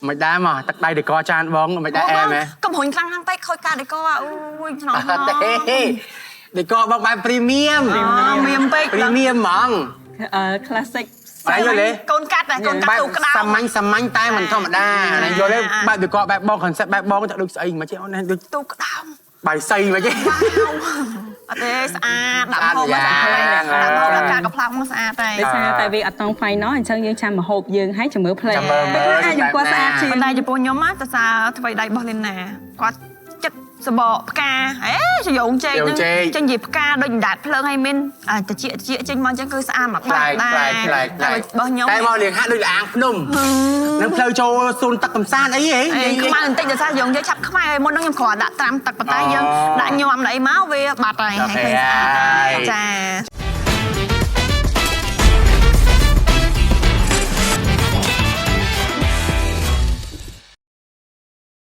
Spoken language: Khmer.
ไม่ได้มาตักได้เด็กกอจานบ้องไม่ได้แอร์ไหม ก็ผลครั้งทั้งไปคอยการเด็กก็ว่าอุ้ยน้อง เด็กกอบางใบพรีเมียม เมียมไป พรีเมียมมั้ง คลาสสิก ไปอยู่เลย โกนกัดโกนกัดตูกระดา สมัญใต้มันธรรมดาโยเลยแบบเด็กกอแบบบ้องคอนเซ็ปต์แบบบ้องก็จะดูใส่มาเจ้าเนี่ยดู ตูกระดา ใบใส่มาเจ้า เออสะอาดดับพอมาสะอาดดับพอแล้วการกับพลังมาสะอาดไป ដោយសារតែវាអត់តង់ហ្វៃណោះអញ្ចឹងយើងចាំមហូបយើងឲ្យជំរឿផ្លេយើងគាត់ស្អាតជាង បណ្ដៃចំពោះខ្ញុំតើសាថ្មីដៃរបស់លីណាគាត់ចិត្តសបកផ្កាអេសយងចេកហ្នឹងចេញនិយាយផ្កាដូចដាច់ភ្លើងឲ្យមានតិចចេញមកអញ្ចឹងគឺស្អាតមកដែរតែរបស់ខ្ញុំ តែមកលៀងហាក់ដូចអាងភ្នំនឹងផ្លូវចូលសួនទឹកកំសាន្តអីហ៎ ខ្មៅបន្តិចដោយសារយើងយកឆាប់ខ្មៅឲ្យមុនហ្នឹងខ្ញុំគ្រាន់ដាក់ត្រាំទឹកប៉ុន្តែយើងដាក់ញោមដាក់អីមកវាបាត់ហើយឃើញស្អាតចា